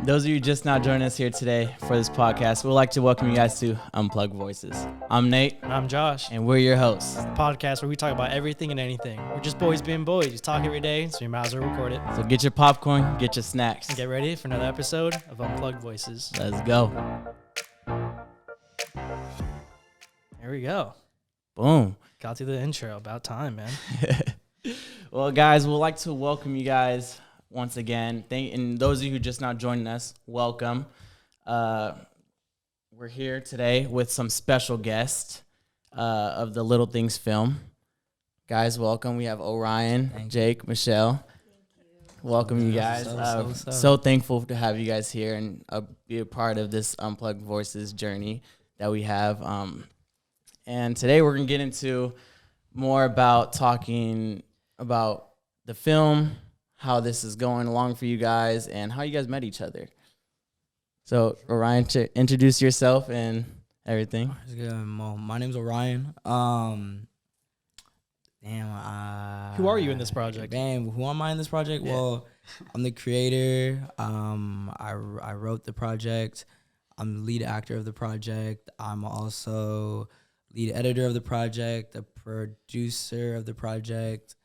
Those of you just now joining us here today for this podcast, we'd like to welcome you guys to Unplugged Voices. I'm Nate. And I'm Josh. And we're your hosts. The podcast where we talk about everything and anything. We're just boys being boys. We talk every day, so you might as well record it. So get your popcorn, get your snacks. And get ready for another episode of Unplugged Voices. Let's go. There we go. Boom. Got through the intro. About time, man. Well, guys, we'd like to welcome you guys once again. And those of you who just now joining us, welcome. We're here today with some special guests of the Little Things film. Guys, welcome. We have Orion, Jake, Michelle. Welcome, you guys. So thankful to have you guys here and be a part of this Unplugged Voices journey that we have. And today we're going to get into more about talking about the film, how this is going along for you guys, and how you guys met each other. So, Orion, introduce yourself and everything. Well, my name's Orion. Who are you in this project? Man, who am I in this project? Yeah. Well, I'm the creator. I wrote the project. I'm the lead actor of the project. I'm also lead editor of the project, the producer of the project,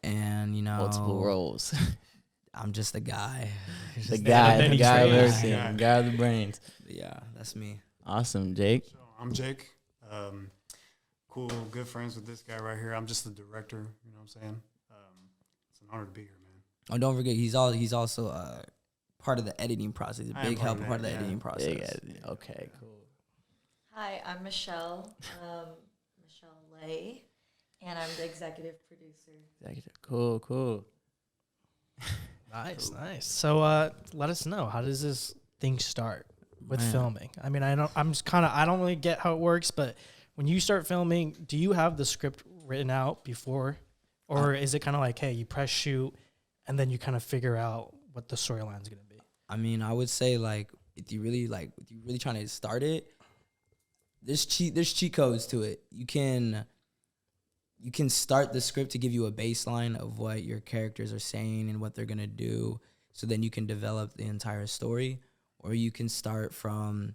and multiple roles. I'm just a guy. the guy of everything, guy of the brains. Yeah, that's me. Awesome, Jake. So I'm Jake. Cool, good friends with this guy right here. I'm just the director. You know what I'm saying? It's an honor to be here, man. Oh, don't forget, he's also part of the editing process. A big help part of the editing process. Okay, cool. Hi, I'm Michelle. Michelle Lay, and I'm the executive producer. Cool. Nice. So let us know, how does this thing start with filming? I mean, I don't really get how it works, but when you start filming, do you have the script written out before, or is it kind of like, hey, you press shoot and then you kind of figure out what the storyline is going to be? I mean, I would say if you really trying to start it, there's cheat codes to it. You can start the script to give you a baseline of what your characters are saying and what they're gonna do, so then you can develop the entire story. Or you can starting from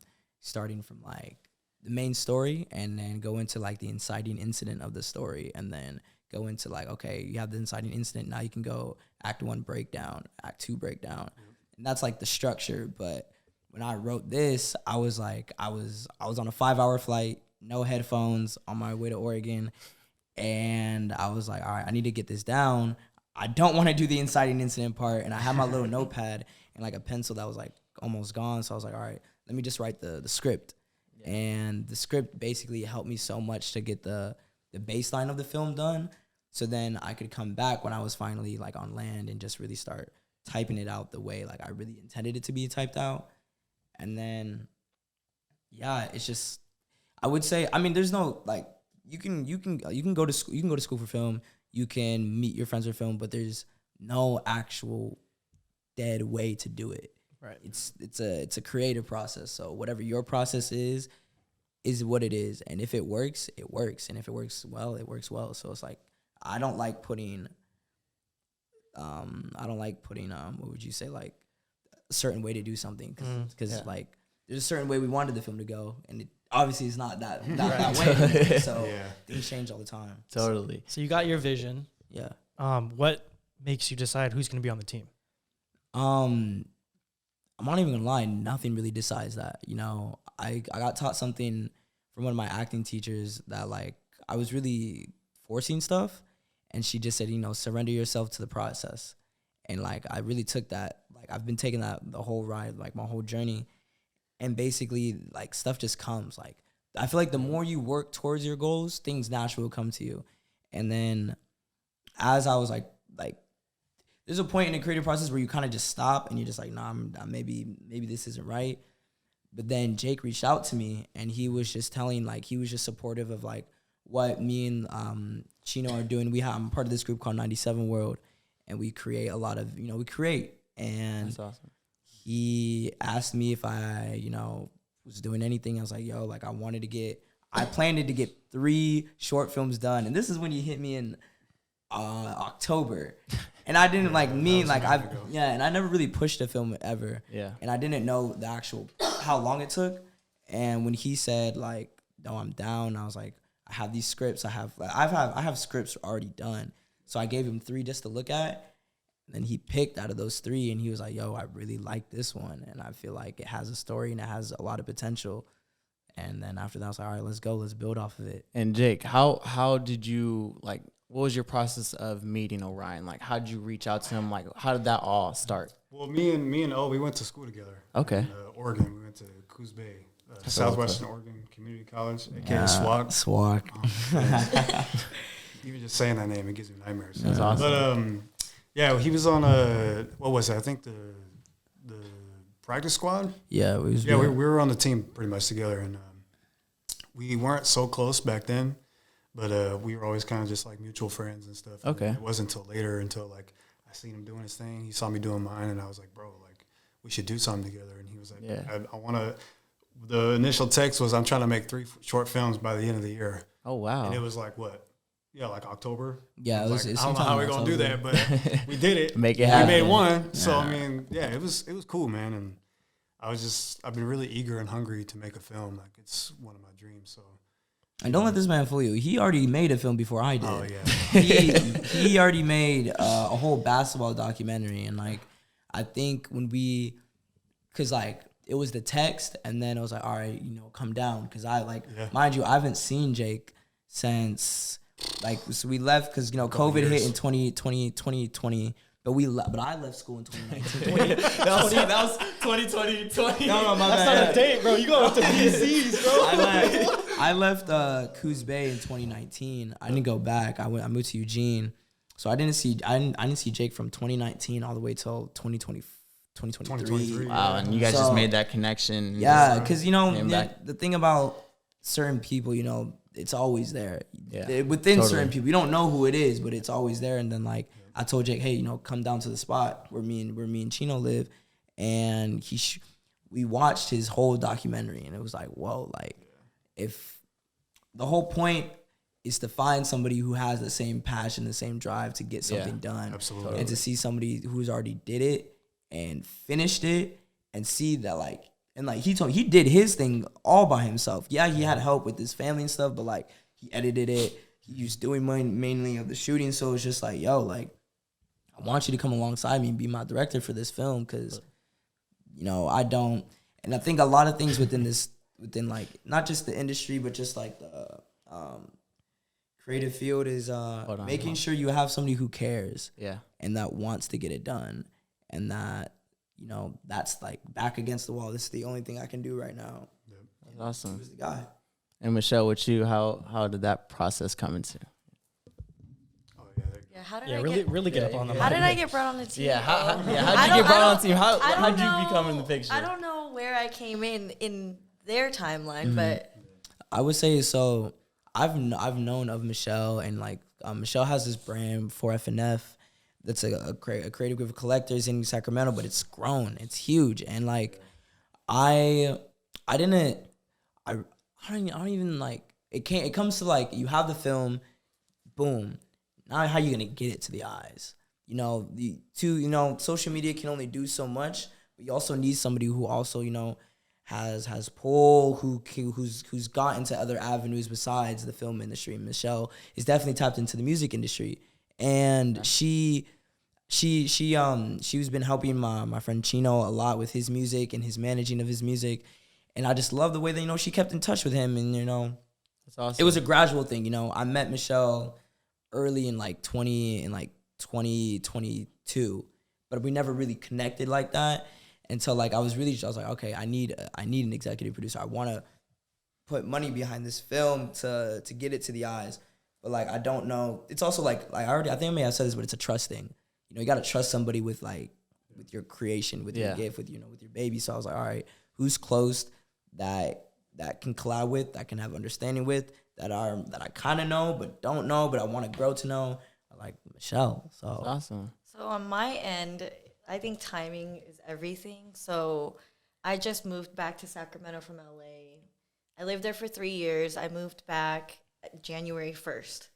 like the main story and then go into like the inciting incident of the story, and then go into like, okay, you have the inciting incident, now you can go act 1 breakdown, act 2 breakdown, and that's like the structure. But when I wrote this, I was on a 5-hour flight, no headphones, on my way to Oregon. And I was like, all right, I need to get this down. I don't want to do the inciting incident part. And I had my little notepad and like a pencil that was like almost gone. So I was like, all right, let me just write the script. Yeah. And the script basically helped me so much to get the baseline of the film done. So then I could come back when I was finally like on land and just really start typing it out the way like I really intended it to be typed out. And then, yeah, it's just, I would say, I mean, there's no like, you can go to school for film, you can meet your friends for film, but there's no actual dead way to do it. Right. It's a creative process. So whatever your process is what it is. And if it works, it works. And if it works well, it works well. So it's like, I don't like putting what would you say, like a certain way to do something, because like there's a certain way we wanted the film to go, and it obviously is not that way. So things change all the time. Totally. So you got your vision. Yeah. What makes you decide who's going to be on the team? I'm not even gonna lie, nothing really decides that. I got taught something from one of my acting teachers that like I was really forcing stuff, and she just said, surrender yourself to the process. And like I really took that. Like I've been taking that the whole ride, like my whole journey. And basically, like, stuff just comes. Like, I feel like the more you work towards your goals, things naturally will come to you. And then as I was like, there's a point in the creative process where you kind of just stop and you're just like, nah, maybe this isn't right. But then Jake reached out to me, and he was just he was just supportive of, like, what me and Chino are doing. I'm part of this group called 97 World, and we create a lot of, we create. And that's awesome. He asked me if I, was doing anything. I was like, yo, like I planned to get 3 short films done. And this is when you hit me in October. And I didn't like that me, was a like minute I ago. and I never really pushed a film ever. Yeah. And I didn't know the actual how long it took. And when he said like, "No, I'm down," I was like, I have these scripts. I have scripts already done. So I gave him 3 just to look at. And then he picked out of those 3, and he was like, "Yo, I really like this one, and I feel like it has a story and it has a lot of potential." And then after that, I was like, "All right, let's go. Let's build off of it." And Jake, how did you like? What was your process of meeting Orion? Like, how did you reach out to him? Like, how did that all start? Well, me and O, we went to school together. Okay. In Oregon, we went to Coos Bay, Southwestern Oregon Community College, aka Yeah, SWAC. SWAC. Even just saying that name, it gives me nightmares. That's awesome. But yeah, he was on what was it? I think the practice squad. Yeah, we We were on the team pretty much together, and we weren't so close back then, but we were always kind of just like mutual friends and stuff. Okay. And it wasn't until later, until like I seen him doing his thing. He saw me doing mine, and I was like, bro, like we should do something together. And he was like, Yeah. I want to. The initial text was, I'm trying to make 3 short films by the end of the year. Oh wow. And it was like, what? Yeah, like October. Yeah, I it was was like, I don't know how we're going to do that, but we did it. Make it We happen. made one. So, I mean, yeah, it was cool, man. And I've been really eager and hungry to make a film. Like, it's one of my dreams. So, And don't let this man fool you. He already made a film before I did. oh, yeah. he already made a whole basketball documentary, and like I think cause like it was the text, and then it was like, all right, come down, cause I like mind you, I haven't seen Jake since like so we left, cause COVID hit in 2020. But I left school in 2019. that was 2020. No, my That's bad. not a date, bro. You going up to BCs, bro. I left Coos Bay in 2019. I didn't go back. I moved to Eugene, so I didn't see Jake from 2019 all the way till 2023. 2023. Wow, and you guys just made that connection. Yeah, because came back. the thing about certain people, it's always there. Yeah, Within totally. certain people, you don't know who it is, but it's always there. And then like I told Jake, hey, come down to the spot where me and Chino live, and we watched his whole documentary, and it was like, whoa, like if the whole point is to find somebody who has the same passion, the same drive to get something done, absolutely. and to see somebody who's already did it and finished it, and see that like, and like he did his thing all by himself. Yeah, he had help with his family and stuff, but like he edited it. He was doing mainly of the shooting, so it's just like, yo, like I want you to come alongside me and be my director for this film, because I don't, and I think a lot of things within like not just the industry, but just like the creative field is making sure you have somebody who cares, and that wants to get it done, and that that's like back against the wall. This is the only thing I can do right now. That's awesome. Who's the guy? And Michelle, with you, how did that process come into? Oh, yeah. There you go. Yeah, how did Yeah, I really get up on the How mic. did I get brought on the team? Yeah, how'd I you don't- get brought I on the team? I don't How'd you know- become in the picture? I don't know where I came in their timeline, but I would say so. I've known of Michelle, and like Michelle has this brand 4FNF that's a creative group of collectors in Sacramento, but it's grown, it's huge, and like I don't even like it. It comes to like you have the film, boom. Now how you gonna get it to the eyes? Social media can only do so much, but you also need somebody who also has pull, who's got into other avenues besides the film industry. Michelle is definitely tapped into the music industry, and she's been helping my friend Chino a lot with his music and his managing of his music, and I just love the way that she kept in touch with him, and That's awesome. it was a gradual thing. I met Michelle early in 2022, but we never really connected like that until I was like, okay, I need an executive producer. I want to put money behind this film to get it to the eyes, but I don't know. It's also I think I may have said this, but it's a trust thing. You got to trust somebody with your creation, with your gift, with your baby. So I was like, all right, who's close that can collab with, that can have understanding with, that I kind of know but don't know, but I want to grow to know. I like Michelle. So That's awesome. so on my end, I think timing is everything. So I just moved back to Sacramento from LA. I lived there for 3 years. I moved back January 1st.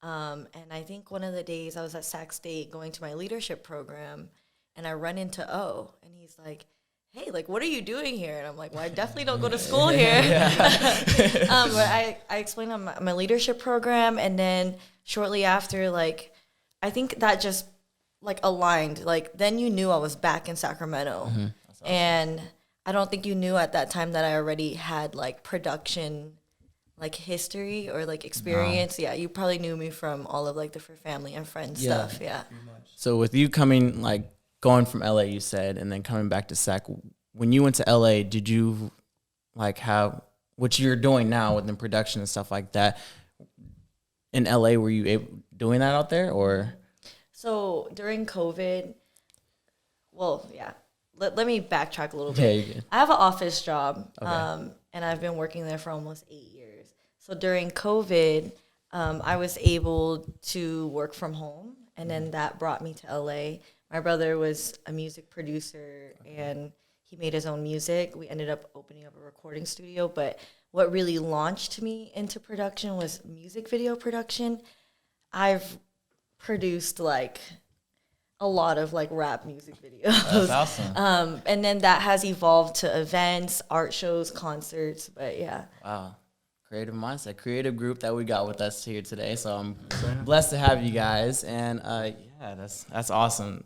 And I think one of the days I was at Sac State going to my leadership program, and I run into O, and he's like, hey, like, what are you doing here? And I'm like, well, I definitely don't go to school here. But I explained on my leadership program, and then shortly after, like, I think that just, like, aligned. Like, then you knew I was back in Sacramento. Awesome. And I don't think you knew at that time that I already had, like, production, like, history or, like, experience. Yeah, you probably knew me from all of, like, the For Family and Friends stuff. Yeah. So with you coming, like, going from LA, you said, and then coming back to Sac, when you went to LA, did you, like, have what you're doing now within production and stuff like that? In LA, were you doing that out there, or? So during COVID, well, yeah. Let me backtrack a little bit. Yeah, you did. I have an office job, Okay. and I've been working there for almost 8 years. So during COVID, I was able to work from home, and then that brought me to LA. My brother was a music producer, and he made his own music. We ended up opening up a recording studio, but what really launched me into production was music video production. I've produced, like, a lot of, like, rap music videos. That's awesome. And then that has evolved to events, art shows, concerts, but yeah. Wow. Creative mindset, creative group that we got with us here today. So I'm blessed to have you guys. And yeah, that's awesome.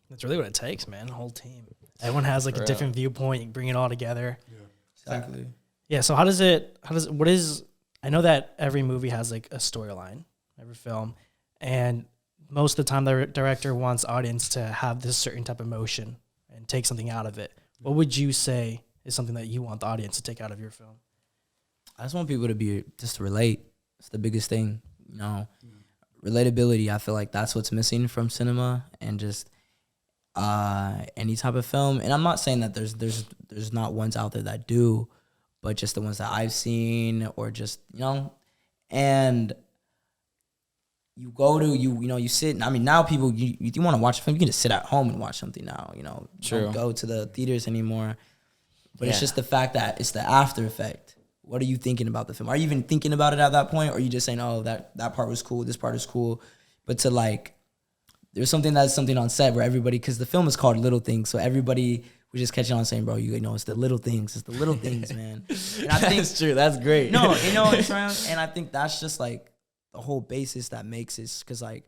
That's really what it takes, man. The whole team. Everyone has, like, a different viewpoint. You bring it all together. Exactly. Yeah. So I know that every movie has, like, a storyline, every film, and most of the time the director wants audience to have this certain type of emotion and take something out of it. What would you say is something that you want the audience to take out of your film? I just want people to just relate. It's the biggest thing, you know. Relatability, I feel like that's what's missing from cinema and just any type of film. And I'm not saying that there's not ones out there that do, but just the ones that I've seen, or just, you know. And you go to, you sit, I mean, now people, you want to watch a film, you can just sit at home and watch something now, you know. True. Don't go to the theaters anymore. But it's just the fact that it's the after effect. What are you thinking about the film? Are you even thinking about it at that point? Or are you just saying, oh, that part was cool, this part is cool? But to, like, there's something on set where everybody, because the film is called Little Things, so everybody was just catching on saying, bro, you know, it's the little things. It's the little things, man. And I think That's true. That's great. No, you know what I'm saying? And I think that's just, like, the whole basis that makes it, because, like,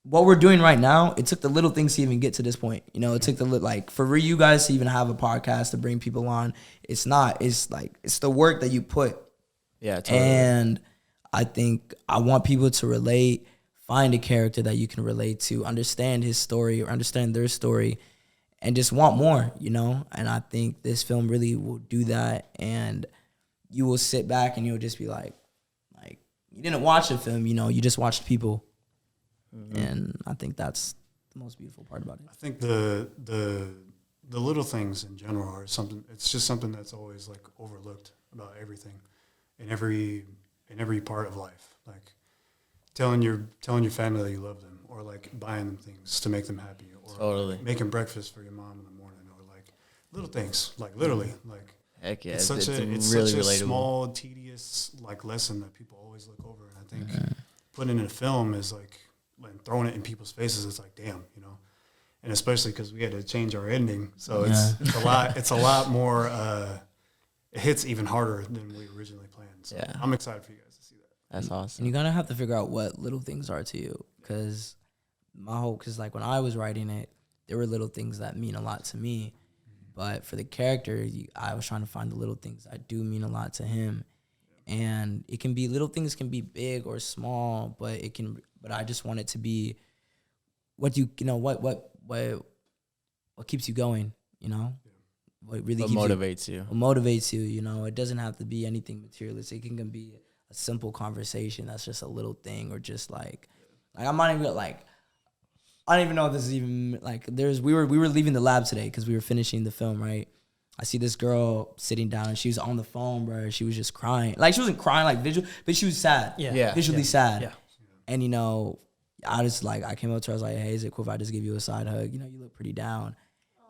what we're doing right now, it took the little things to even get to this point. You know, it took like, for you guys to even have a podcast to bring people on. It's like, it's the work that you put. Yeah, totally. And I think I want people to relate, find a character that you can relate to, understand his story or understand their story, and just want more, you know? And I think this film really will do that. And you will sit back and you'll just be like, you didn't watch a film, you know, you just watched people. Mm-hmm. And I think that's the most beautiful part about it. I think the little things in general are something. It's just something that's always, like, overlooked about everything, in every part of life. Like telling your family that you love them, or, like, buying them things to make them happy, or Totally. making breakfast for your mom in the morning, or, like, little things, like, literally, like. Heck yeah, It's it's such really a relatable. small, tedious, like, lesson that people always look over, and I think putting it in a film is like throwing it in people's faces. It's like, damn, you know, and especially because we had to change our ending, so it's a lot. It's a lot more. It hits even harder than we originally planned. So Yeah. I'm excited for you guys to see that. That's And awesome. you gotta have to figure out what little things are to you, because like, when I was writing it, there were little things that mean a lot to me. But for the character, I was trying to find the little things that do mean a lot to him. And it can be, little things can be big or small, but I just want it to be what keeps you going, you know? What really What motivates you. What motivates you, you know? It doesn't have to be anything materialistic. It can be a simple conversation that's just a little thing, or just like I'm not even like, I don't even know if this is even, like, we were leaving the lab today because we were finishing the film, right? I see this girl sitting down, and she was on the phone, bro. She was just crying. Like, she wasn't crying like visual, but she was sad. Yeah. Visually sad. Yeah. And, you know, I came up to her, I was like, hey, is it cool if I just give you a side hug? You know, you look pretty down.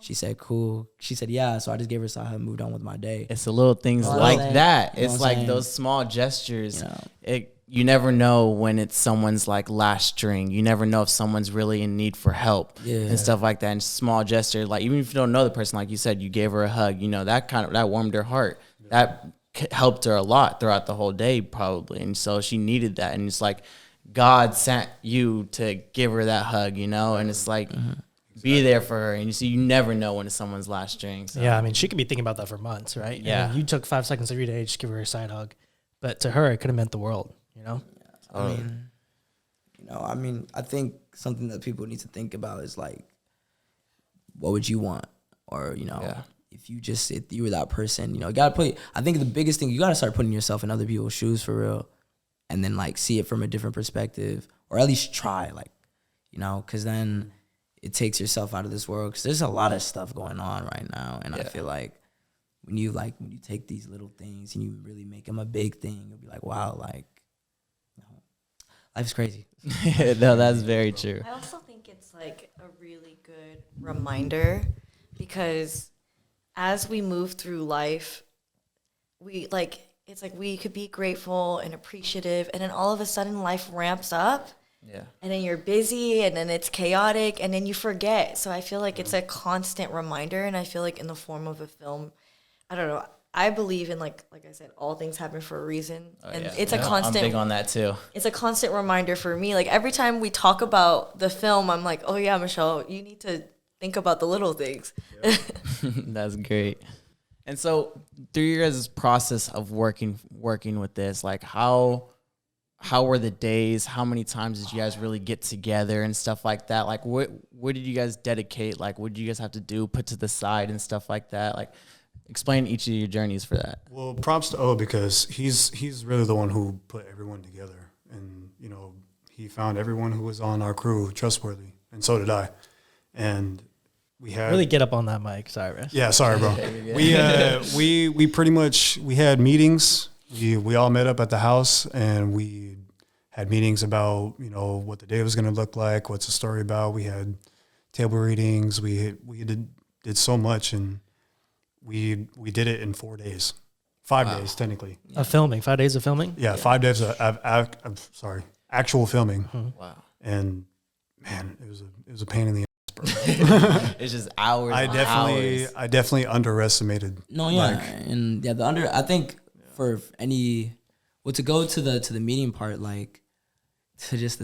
She said, cool. She said, yeah. So I just gave her a side hug and moved on with my day. It's the little things You know what like I'm saying? that. You know It's what I'm like saying? those small gestures. You know? You never know when it's someone's like last string. You never know if someone's really in need for help and stuff like that. And small gesture, like even if you don't know the person, like you said, you gave her a hug. You know, that warmed her heart. That helped her a lot throughout the whole day, probably. And so she needed that. And it's like God sent you to give her that hug, you know. And it's like be there for her. And you see, you never know when it's someone's last string. So. Yeah, I mean, she could be thinking about that for months, right? Yeah. And you took 5 seconds every day to just give her a side hug, but to her, it could have meant the world, you know? I mean, I think something that people need to think about is like, what would you want? Or, if you were that person, you gotta I think the biggest thing, you gotta start putting yourself in other people's shoes for real. And then like see it from a different perspective, or at least try, like, cause then it takes yourself out of this world. Cause there's a lot of stuff going on right now. And I feel like when you take these little things and you really make them a big thing, you'll be like, wow, like, life's crazy. No, that's very true. I also think it's like a really good reminder, because as we move through life, it's like we could be grateful and appreciative, and then all of a sudden life ramps up. Yeah. And then you're busy, and then it's chaotic, and then you forget. So I feel like it's a constant reminder, and I feel like in the form of a film, I don't know, I believe in like I said, all things happen for a reason, and it's a constant. I'm big on that too. It's a constant reminder for me. Like every time we talk about the film, I'm like, oh yeah, Michelle, you need to think about the little things. That's great. And so through your guys' process of working with this, like how were the days? How many times did you guys really get together and stuff like that? Like what did you guys dedicate? Like what did you guys have to do, put to the side and stuff like that? Like explain each of your journeys for that. Well, props to O, because he's really the one who put everyone together, and he found everyone who was on our crew trustworthy, and so did I. And we had Really get up on that mic, Cyrus. Yeah, sorry, bro. We pretty much had meetings. We all met up at the house, and we had meetings about what the day was going to look like, what's the story about. We had table readings. We did so much, and we did it in 4 days, 5 days technically. Of filming, 5 days of filming. Yeah, 5 days of actual filming. Wow. And man, it was a pain in the ass, bro. It's just hours. I definitely underestimated. No, yeah, and I think for to go to the meeting part, like just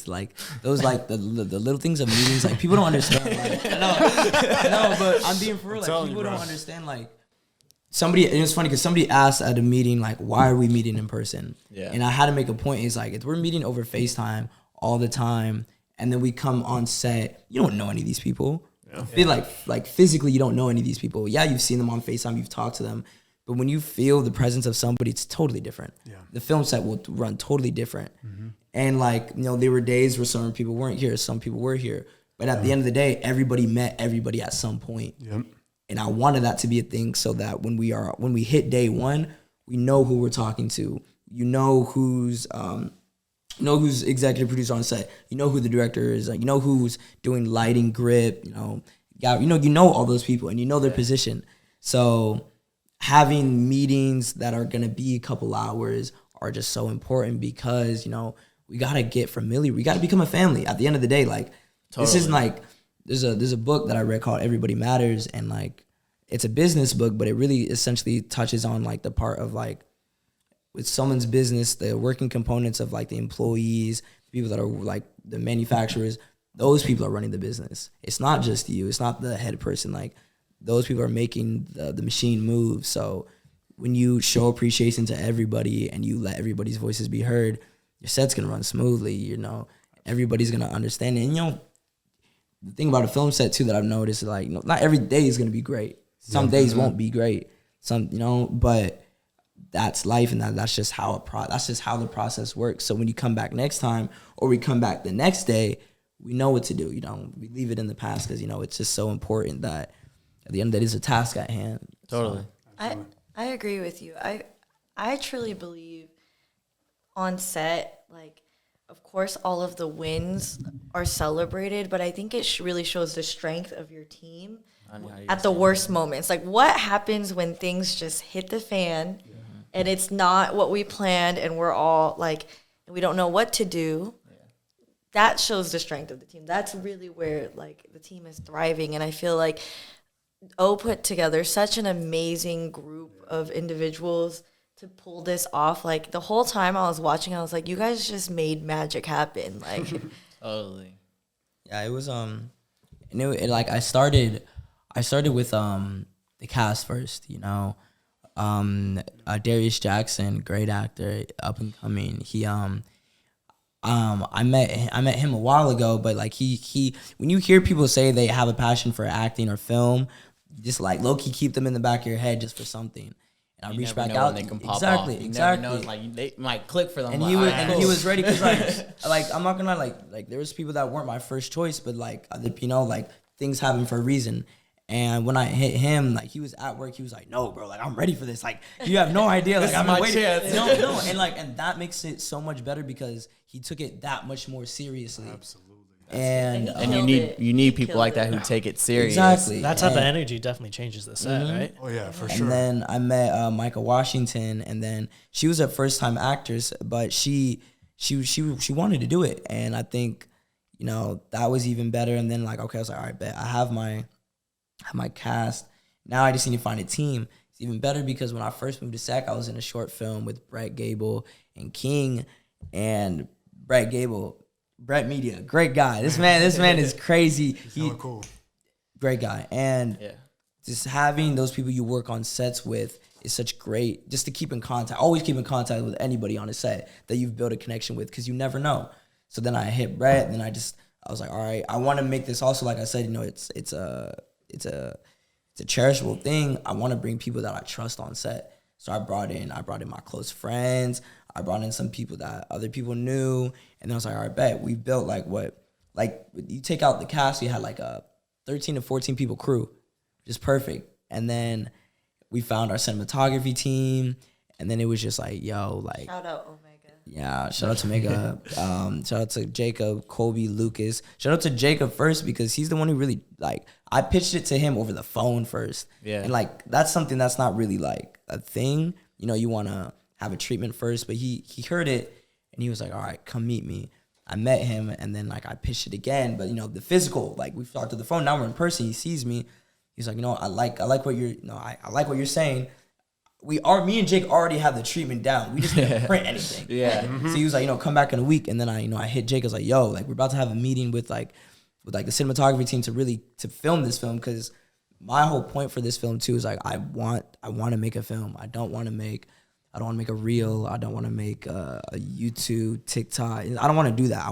like those like the little things of meetings, like people don't understand. Like, no, but I'm being for real. Like people don't understand. Like somebody, and it's funny because somebody asked at a meeting, like, why are we meeting in person? Yeah. And I had to make a point. It's like, if we're meeting over FaceTime all the time, and then we come on set, you don't know any of these people. Yeah. Feel like physically, you don't know any of these people. Yeah, you've seen them on FaceTime, you've talked to them, but when you feel the presence of somebody, it's totally different. Yeah. The film set will run totally different. Mm-hmm. And like, there were days where some people weren't here, some people were here. But at the end of the day, everybody met everybody at some point. Yep. And I wanted that to be a thing so that when we hit day one, we know who we're talking to. Who's executive producer on set. You know who the director is. Like, who's doing lighting, grip. You know all those people, and you know their position. So having meetings that are gonna be a couple hours are just so important, because we gotta get familiar. We gotta become a family. At the end of the day, like This isn't like there's a book that I read called Everybody Matters, and like it's a business book, but it really essentially touches on like the part of like with someone's business, the working components of like the employees, the people that are like the manufacturers. Those people are running the business. It's not just you. It's not the head person. Like those people are making the machine move. So when you show appreciation to everybody and you let everybody's voices be heard, your set's gonna run smoothly. Everybody's gonna understand it. And the thing about a film set too that I've noticed is like not every day is gonna be great. Some days won't be great. But that's life, and that's just how that's just how the process works. So when you come back next time, or we come back the next day, we know what to do. We leave it in the past because it's just so important that at the end of the day, there's a task at hand. Totally. So. I agree with you. I truly believe on set, like, of course, all of the wins are celebrated, but I think it really shows the strength of your team at the worst moments? Like, what happens when things just hit the fan and it's not what we planned and we're all like, we don't know what to do? That shows the strength of the team. That's really where like the team is thriving. And I feel like O put together such an amazing group of individuals to pull this off. Like the whole time I was watching, I was like, you guys just made magic happen. Like, Totally. Yeah, it was and like I started with the cast first, you know. Darius Jackson, great actor, up and coming. He I met him a while ago, but like he when you hear people say they have a passion for acting or film, just like low key keep them in the back of your head just for something. And I reached back out. They can pop exactly, off. You exactly. never know, like they might click for them. And like, he was ready because like I'm not gonna lie, like there was people that weren't my first choice, but like other, you know, like things happen for a reason. And when I hit him, like he was at work, he was like, "No, bro, like I'm ready for this. Like you have no idea. Like I'm waiting." No, and that makes it so much better because he took it that much more seriously. Absolutely. And you need people like that who take it serious. Exactly. That type of energy definitely changes the set, right? Oh yeah, for And sure. then I met Micah Washington, and then she was a first time actress, but she wanted to do it, and I think, you know, that was even better. And then like, okay, I was like, all right, bet I have my cast. Now I just need to find a team. It's even better because when I first moved to SAC, I was in a short film with Brett Gable and King, and Brett Media, great guy. This man is crazy. He's cool. Great guy. And just having those people you work on sets with is such great, just to keep in contact, always keep in contact with anybody on a set that you've built a connection with, because you never know. So then I hit Brett, and then I was like, all right, I want to make this also, like I said, you know, it's a cherishable thing. I want to bring people that I trust on set. So I brought in my close friends. I brought in some people that other people knew, and then I was like, all right, bet we built you take out the cast, we had like a 13 to 14 people crew, just perfect. And then we found our cinematography team, and then it was just like, yo, like shout out Omega. Yeah, shout out to Omega. Shout out to Jacob, Colby, Lucas. Shout out to Jacob first because he's the one who really like. I pitched it to him over the phone first. Yeah, and like that's something that's not really like a thing. You know, you want to have a treatment first, but he heard it and he was like, all right, come meet me. I met him, and then like I pitched it again, but you know, the physical, like we talked to the phone, now we're in person, he sees me. He's like, you know, I like what you're, you know, I like what you're saying. Me and Jake already have the treatment down. We just didn't print anything. Yeah. So he was like, you know, come back in a week. And then I hit Jake. I was like, yo, like we're about to have a meeting with the cinematography team to film this film. Cause my whole point for this film too is like, I want to make a film. I don't want to make a reel. I don't want to make a YouTube, TikTok. I don't want to do that. I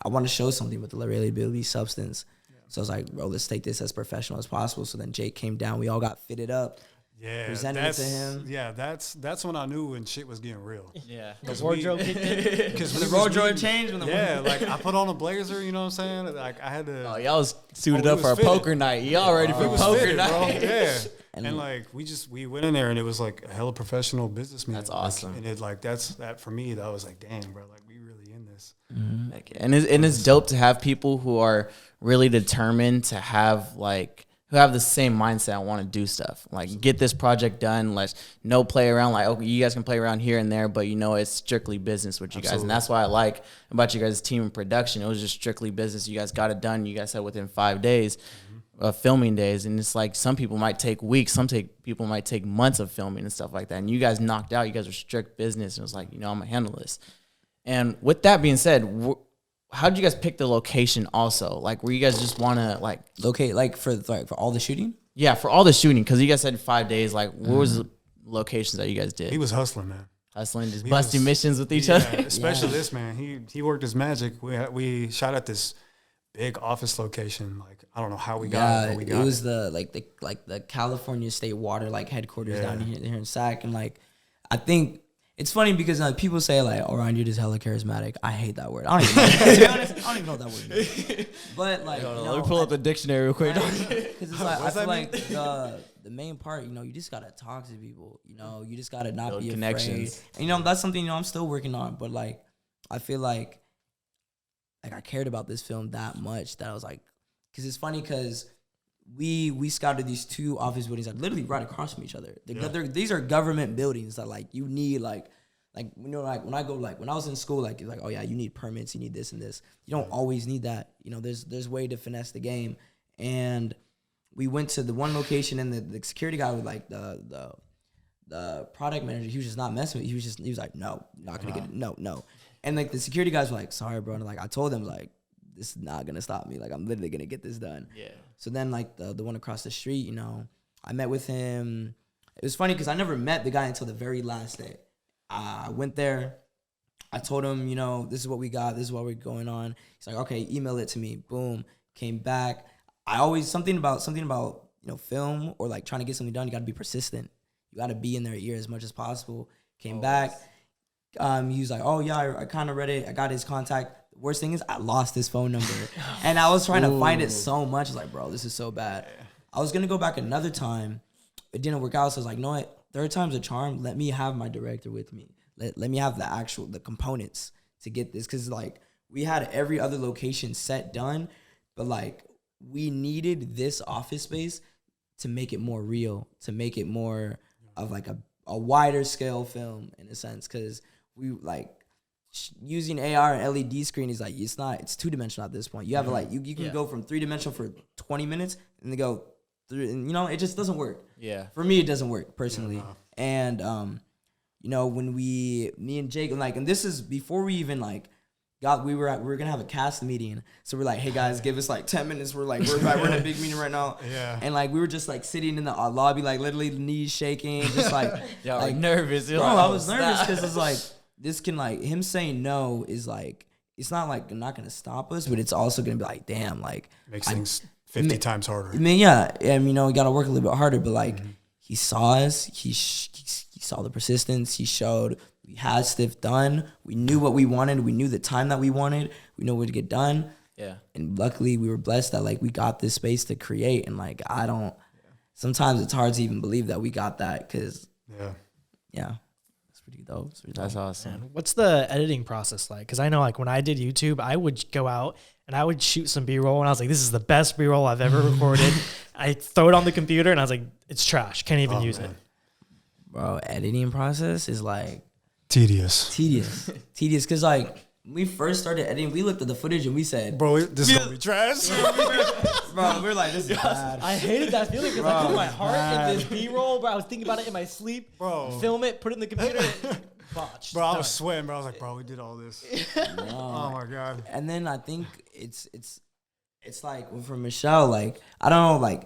want to show something with the relatability substance. Yeah. So I was like, bro, let's take this as professional as possible. So then Jake came down. We all got fitted up. Yeah, presented it to him. Yeah, that's when I knew when shit was getting real. Yeah, the wardrobe kicked in. Because the wardrobe changed. Like I put on a blazer, you know what I'm saying? Like I had to. Oh, y'all was suited up for a poker night. Y'all ready for poker night? Bro. Yeah, and like we went in there and it was like a hella professional business meeting. That's awesome. Like, and it like that for me, that was like, damn, bro, like we really in this. Mm-hmm. And it's dope to have people who are really determined to have like. Who have the same mindset. I want to do stuff like get this project done. Let's no play around. Like, okay, you guys can play around here and there, but you know it's strictly business with you guys, and that's why I like about you guys' team and production. It was just strictly business. You guys got it done. You guys said within 5 days, filming days, and it's like some people might take weeks. People might take months of filming and stuff like that. And you guys knocked out. You guys are strict business, and it was like, you know, I'm gonna handle this. And with that being said, how did you guys pick the location also? Like, were you guys just want to, like... Locate, like, for all the shooting? Yeah, for all the shooting, because you guys said 5 days. Like, what was the locations that you guys did? He was hustling, man. Hustling, just busting missions with each other? Especially this, man. He worked his magic. We shot at this big office location. Like, I don't know how we got it, but we got it. It was the California State Water, like, headquarters down here in SAC. And, like, I think... It's funny because people say like, "Orion, you're just hella charismatic." I hate that word. I don't even know. To be honest, I don't even know what that word means. But like, let me pull up the dictionary real quick. Because it's like I feel like the main part, you know, you just gotta talk to people. You know, you just gotta not build be connections. Afraid. And, you know, that's something, you know, I'm still working on. But like, I feel like I cared about this film that much that I was like, because it's funny because we scouted these 2 office buildings that are literally right across from each other. These are government buildings that like you need like you know, like when I was in school, like it's like, oh yeah, you need permits, you need this and this. You don't always need that. You know, there's way to finesse the game. And we went to the one location, and the security guy was like the product manager. He was just not messing with it. He was like, no, not gonna get it. No. And like the security guys were like, sorry, bro. And like I told them like, this is not gonna stop me. Like I'm literally gonna get this done. Yeah. So then like the one across the street, you know, I met with him. It was funny because I never met the guy until the very last day. I went there. I told him, you know, this is what we got. This is what we're going on. He's like, okay, email it to me. Boom. Came back. I always something about you know, film or like trying to get something done. You got to be persistent. You got to be in their ear as much as possible. Came back. He was like, oh yeah, I kind of read it. I got his contact. The worst thing is I lost his phone number, and I was trying to find it so much. I was like, bro, this is so bad. I was gonna go back another time. It didn't work out. So I was like, no, what? 3rd time's a charm. Let me have my director with me. Let me have the components to get this. Cause like we had every other location set done, but like we needed this office space to make it more real, to make it more of like a wider scale film in a sense. Cause we like using AR and LED screen is like, it's 2-dimensional at this point. You have like, you can go from 3-dimensional for 20 minutes and then go through, and you know, it just doesn't work. Yeah. For me, it doesn't work personally. And, you know, when me and Jake, like, and this is before we even like we were gonna have a cast meeting. So we're like, hey guys, give us like 10 minutes. We're in a big meeting right now. Yeah. And like, we were just like sitting in the lobby, like literally knees shaking, just like, like nervous. Bro, I was nervous because it's like, this can like, him saying no is like, it's not like not gonna stop us, but it's also gonna be like, damn, like makes things 50 times harder. I mean, yeah, and you know, we gotta work a little bit harder, but like he saw us, he saw the persistence, he showed we had stuff done, we knew what we wanted, we knew the time that we wanted, we knew what to get done. Yeah. And luckily we were blessed that like we got this space to create, and like sometimes it's hard to even believe that we got that because it's pretty dope. That's awesome. What's the editing process like? Because I know like when I did YouTube, I would go out and I would shoot some B-roll, and I was like, this is the best B-roll I've ever recorded. I throw it on the computer, and I was like, it's trash. Can't even use it. Bro, editing process is like tedious. Because like when we first started editing, we looked at the footage and we said, bro, this is gonna be trash. Bro, we were like, this is bad. I hated that feeling because I put my heart in this B-roll, bro. I was thinking about it in my sleep. Bro, film it, put it in the computer. Botched. Bro, I was sweating, bro. I was like, bro, we did all this. Oh my god. And then I think it's like for Michelle, like I don't know, like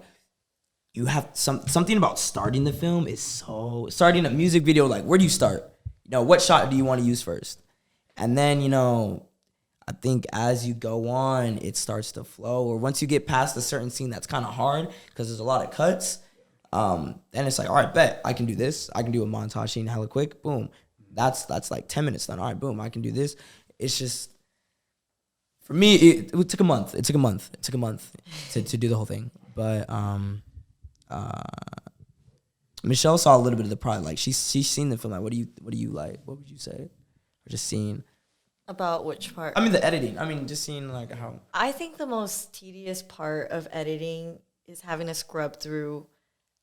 you have something about starting the film is starting a music video. Like, where do you start? You know, what shot do you want to use first? And then, you know, I think as you go on, it starts to flow. Or once you get past a certain scene that's kind of hard because there's a lot of cuts, then it's like, all right, bet I can do this. I can do a montage scene hella quick. Boom. That's like 10 minutes done. All right, boom, I can do this. It's just, for me, it took a month. It took a month to do the whole thing. But Michelle saw a little bit of the product. Like she's seen the film. Like, what do you like? What would you say? Or just seeing about which part? I mean, the editing. I mean, just seeing like how. I think the most tedious part of editing is having to scrub through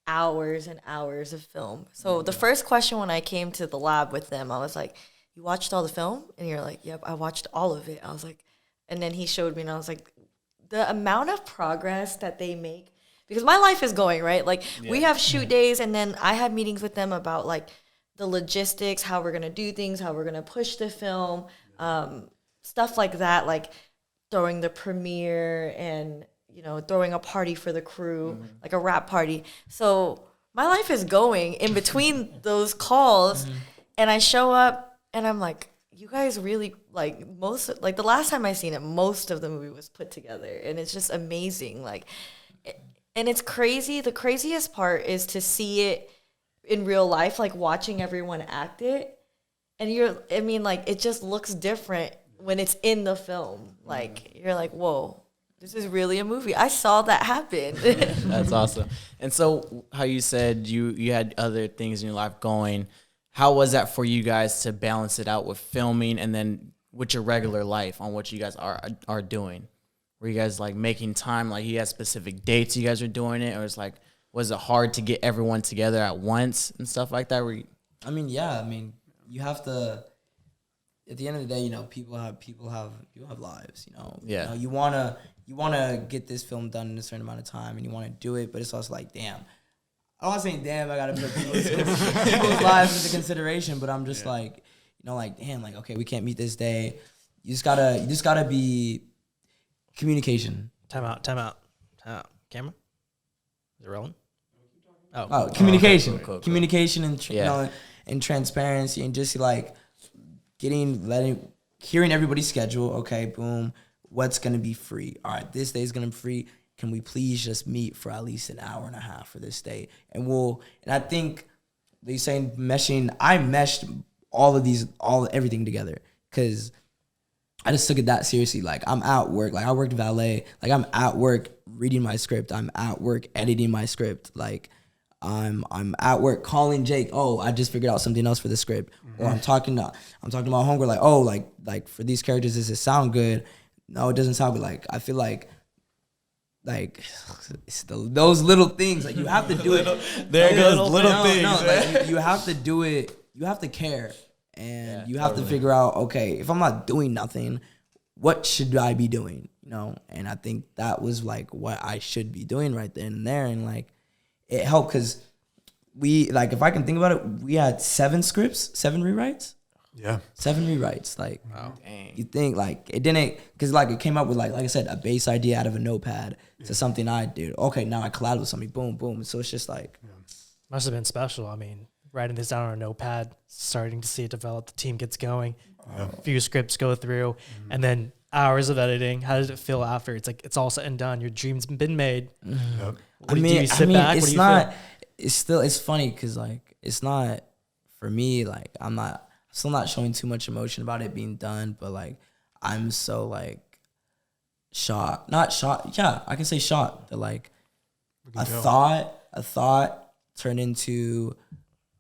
hours and hours of film. So the first question when I came to the lab with them, I was like, "You watched all the film?" And you're like, "Yep, I watched all of it." I was like, and then he showed me, and I was like, the amount of progress that they make. Because my life is going, right? Like, we have shoot days, and then I have meetings with them about, like, the logistics, how we're going to do things, how we're going to push the film, stuff like that, like throwing the premiere and, you know, throwing a party for the crew, like a wrap party. So my life is going in between those calls, and I show up, and I'm like, you guys really, like, the last time I seen it, most of the movie was put together, and it's just amazing, like... And it's crazy. The craziest part is to see it in real life, like watching everyone act it. And it just looks different when it's in the film. Like, you're like, whoa, this is really a movie. I saw that happen. That's awesome. And so how you said you had other things in your life going, how was that for you guys to balance it out with filming and then with your regular life on what you guys are doing? Were you guys like making time? Like you had specific dates you guys are doing it, or it's like was it hard to get everyone together at once and stuff like that? I mean, yeah. I mean, you have to. At the end of the day, you know, people have lives. You know, Yeah. You know, you wanna get this film done in a certain amount of time, and you want to do it, but it's also like, damn. I'm not saying damn. I gotta put people's lives into consideration, but I'm just like, you know, like damn, like okay, we can't meet this day. You just gotta be communication. Time out. Camera? Is it rolling? Oh, communication, cool. communication, and Yeah. you know, and transparency, and just like hearing everybody's schedule. Okay, boom. What's gonna be free? All right, this day is gonna be free. Can we please just meet for at least an hour and a half for this day? And I think they saying meshing. I meshed everything together because I just took it that seriously. Like I'm at work. Like I worked valet. Like I'm at work reading my script. I'm at work editing my script. Like I'm at work calling Jake. Oh, I just figured out something else for the script. Mm-hmm. Or I'm talking to my homegirl. Like, oh, like for these characters, does it sound good? No, it doesn't sound good. Like I feel like it's those little things. Like you have to do it. There goes little things. No, like you have to do it. You have to care, and you have to figure out. Okay, if I'm not doing nothing, what should I be doing? You know, and I think that was like what I should be doing right then and there, and like it helped because we like if I can think about it, we had 7 rewrites. Yeah. 7 rewrites. Like, Wow. Dang. you think like it didn't, because like it came up with like I said, a base idea out of a notepad to something I did. Okay, now I collabed with somebody. Boom, boom. So it's just like, Must have been special. I mean, writing this down on a notepad, starting to see it develop, the team gets going, a few scripts go through, and then hours of editing. How does it feel after? It's like it's all said and done. Your dream's been made. Yep. Do you sit back? it's what do you not. feel? It's funny because like it's not for me. Like I'm still not showing too much emotion about it being done, but like I'm so like shocked. Not shocked. Yeah, I can say shocked that like a thought turned into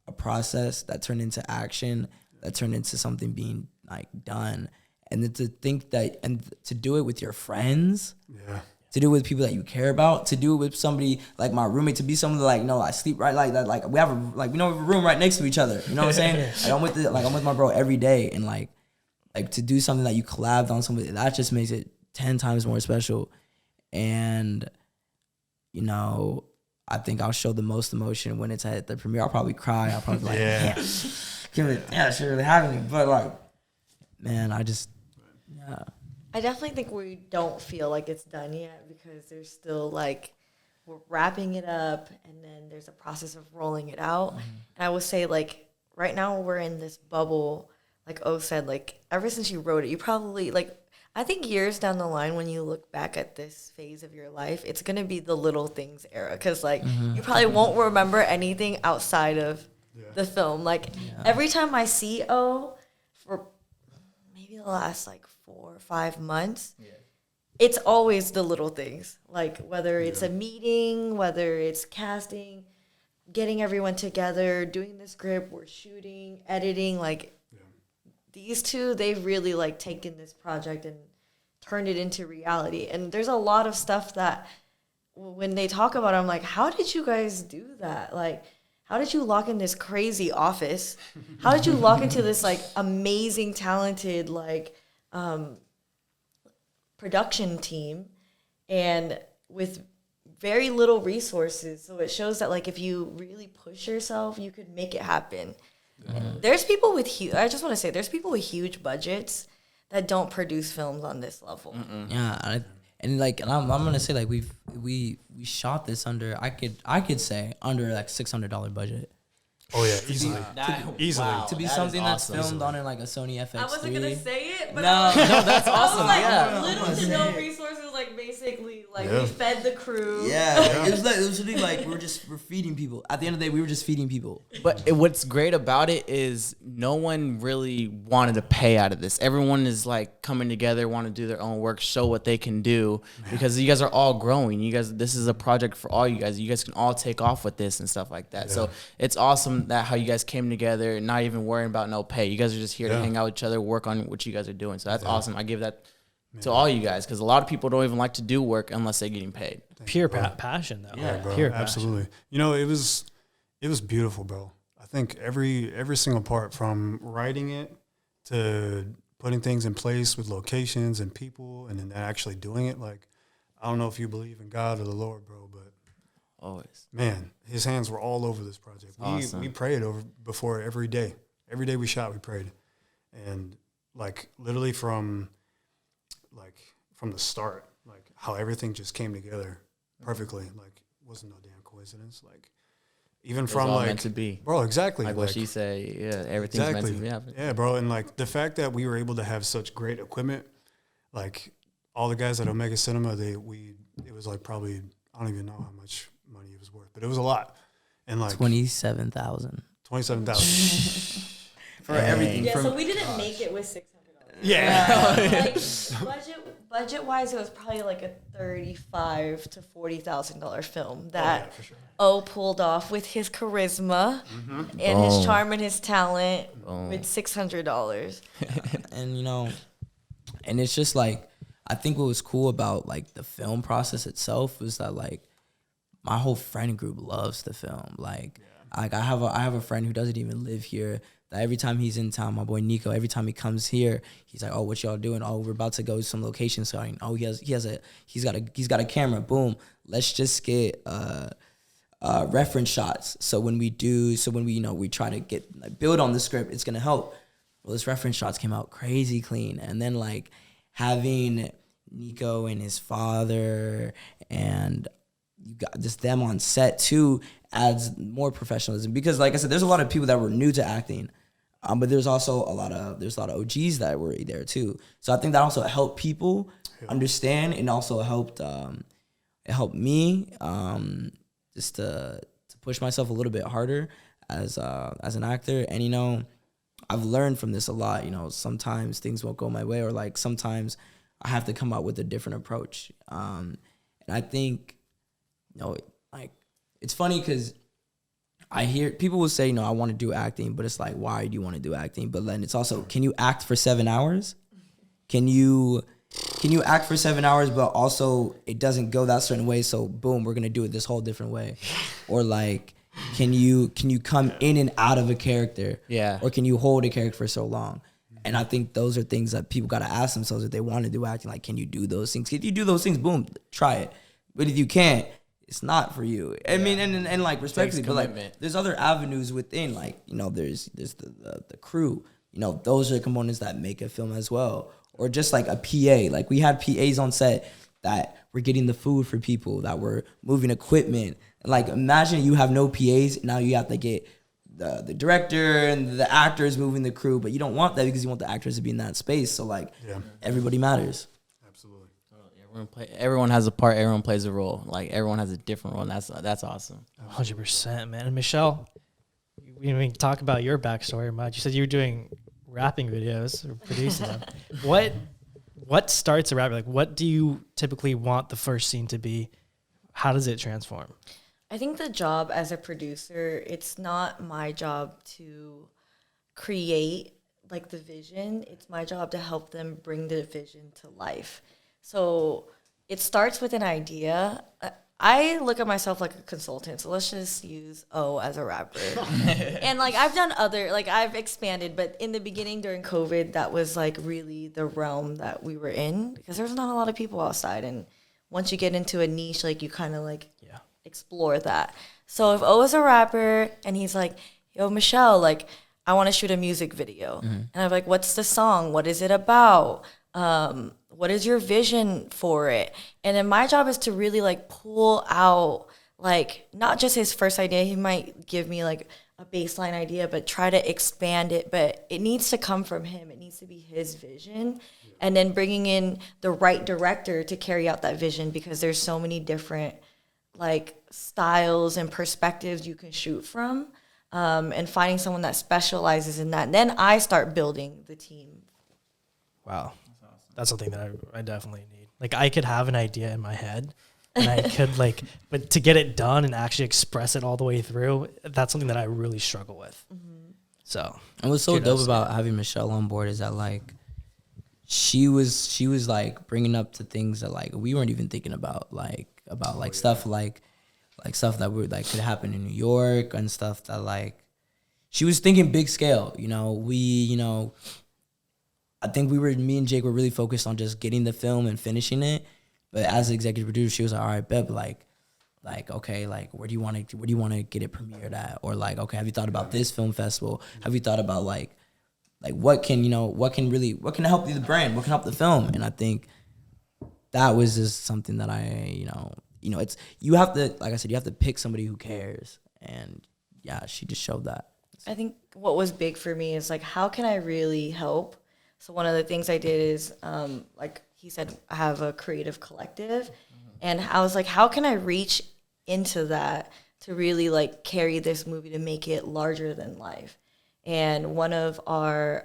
a process that turned into action that turned into something being like done, and then to think that and to do it with your friends. Yeah. To do it with people that you care about, to do it with somebody like my roommate, to be someone that like, no, I sleep right like that. Like we have a room right next to each other. You know what I'm saying? Like I'm with my bro every day, and like to do something that you collabed on somebody, that just makes it 10 times more special. And you know, I think I'll show the most emotion when it's at the premiere. I'll probably cry. I'll probably be like, yeah, it's really happening. But like, man, I definitely think we don't feel like it's done yet because there's still like we're wrapping it up and then there's a process of rolling it out. Mm-hmm. And I would say like right now we're in this bubble, like O said, like ever since you wrote it, you probably like I think years down the line when you look back at this phase of your life, it's gonna be the little things era because like you probably won't remember anything outside of the film. Like every time I see O for maybe the last like 4 or 5 months, it's always the little things, like whether it's a meeting, whether it's casting, getting everyone together, doing the script, we're shooting, editing, like these two, they've really like taken this project and turned it into reality. And there's a lot of stuff that when they talk about it, I'm like, how did you guys do that? Like, how did you lock in this crazy office? How did you lock into this like amazing, talented, like production team and with very little resources? So it shows that like if you really push yourself, you could make it happen. There's people with I just want to say there's people with huge budgets that don't produce films on this level. Yeah, and I'm gonna say like we shot this under I could say under like $600 budget. Oh yeah, easily. Easily. Wow, To be that something is that's awesome. filmed on like a Sony FX3. I wasn't gonna say it, but No, that's awesome. like Yeah. little to no resources, like basically like we fed the crew. Yeah, it was literally like we're feeding people. At the end of the day, we were just feeding people. But what's great about it is no one really wanted to pay out of this. Everyone is like coming together, want to do their own work, show what they can do because you guys are all growing. You guys, this is a project for all you guys. You guys can all take off with this and stuff like that. So it's awesome that how you guys came together and not even worrying about no pay. You guys are just here to hang out with each other, work on what you guys are doing. So that's awesome. I give that to all you guys, because a lot of people don't even like to do work unless they're getting paid. Pure passion, though. Yeah, bro, Pure absolutely. passion. You know, it was beautiful, bro. I think every single part, from writing it to putting things in place with locations and people, and then actually doing it. Like, I don't know if you believe in God or the Lord, bro, but Always. man, His hands were all over this project. Awesome. We prayed before every day. Every day we shot, we prayed, and like literally from the start, like how everything just came together perfectly. Like, it wasn't no damn coincidence. Like, even It's from all like meant to be. bro, exactly. Like what she said, yeah, everything's meant to be happening. Yeah, bro, and like the fact that we were able to have such great equipment, like all the guys at Omega Cinema, it was like probably, I don't even know how much money it was worth, but it was a lot, and like 27,000 for everything. Yeah, so we didn't make it with $600. Yeah, Like budget wise, it was probably like a $35,000 to $40,000 film that for sure. O pulled off with his charisma and his charm and his talent with $600. And you know, and it's just like, I think what was cool about like the film process itself was that like my whole friend group loves the film. Like I have a friend who doesn't even live here, that every time he's in town, my boy Nico, every time he comes here, he's like, oh, what y'all doing? Oh, we're about to go to some location scouting. Oh, he's got a camera. Boom. Let's just get reference shots. So when we we try to get build on the script, it's gonna help. Well, this reference shots came out crazy clean, and then like having Nico and his father and you got just them on set too adds more professionalism, because like I said, there's a lot of people that were new to acting, but there's also a lot of OGs that were there too. So I think that also helped people understand, and also helped it helped me just to push myself a little bit harder as an actor. And you know, I've learned from this a lot. You know, sometimes things won't go my way, or like sometimes I have to come out with a different approach. And I think, you know, like, it's funny because I hear people will say, I want to do acting, but it's like, why do you want to do acting? But then it's also, can you act for 7 hours? Can you act for 7 hours, but also it doesn't go that certain way, so boom, we're gonna do it this whole different way? Or like, can you come in and out of a character? Yeah. Or can you hold a character for so long? And I think those are things that people gotta ask themselves if they want to do acting. Like, can you do those things? If you do those things, boom, try it. But if you can't, it's not for you. I mean, and like, respectfully, but like, there's other avenues within, like, there's the crew. Those are components that make a film as well. Or just like a PA. Like, we had PAs on set that were getting the food for people, that were moving equipment. Like, imagine you have no PAs, now you have to get the director and the actors moving the crew, but you don't want that because you want the actors to be in that space. So like, everybody matters. Absolutely. Everyone has a part. Everyone plays a role. Like, everyone has a different role. And that's awesome. 100%, man. And Michelle, we talk about your backstory much. You said you were doing rapping videos or producing them. What starts a rapper? Like, what do you typically want the first scene to be? How does it transform? I think the job as a producer, it's not my job to create like the vision. It's my job to help them bring the vision to life. So it starts with an idea. I look at myself like a consultant, so let's just use O as a rapper. And like, I've done I've expanded, but in the beginning during COVID, that was like really the realm that we were in, because there's not a lot of people outside. And once you get into a niche, like, you kind of like explore that. So if O is a rapper and he's like, yo, Michelle, like, I want to shoot a music video. And I'm like, what's the song? What is it about? What is your vision for it? And then my job is to really like pull out, like, not just his first idea. He might give me like a baseline idea, but try to expand it. But it needs to come from him. It needs to be his vision. And then bringing in the right director to carry out that vision, because there's so many different like styles and perspectives you can shoot from, and finding someone that specializes in that. And then I start building the team. Wow. That's something that I definitely need. Like, I could have an idea in my head, and I could like, but to get it done and actually express it all the way through, that's something that I really struggle with. So, and what's so dope about having Michelle on board is that, like, she was like bringing up to things that like we weren't even thinking about, like stuff like stuff that would like could happen in New York and stuff that like she was thinking big scale. I think me and Jake were really focused on just getting the film and finishing it. But as the executive producer, she was like, all right, Beb, like okay, like where do you want to get it premiered at? Or like, okay, have you thought about this film festival? Have you thought about like what can help the brand? What can help the film? And I think that was just something that it's, you have to, like I said, you have to pick somebody who cares. And yeah, she just showed that. I think what was big for me is like, how can I really help? So one of the things I did is, like he said, I have a creative collective, and I was like, how can I reach into that to really like carry this movie to make it larger than life? And one of our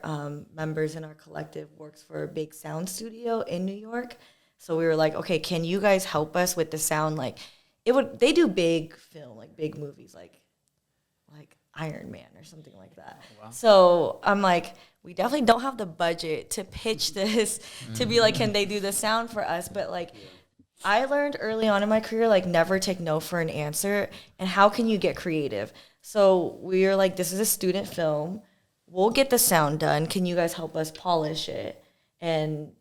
members in our collective works for a big sound studio in New York. So we were like, okay, can you guys help us with the sound? Like, they do big film, like big movies, like Iron Man or something like that. Wow. So I'm like, we definitely don't have the budget to pitch this to be like, can they do the sound for us? But like, I learned early on in my career, like never take no for an answer. And how can you get creative? So we were like, this is a student film. We'll get the sound done. Can you guys help us polish it? And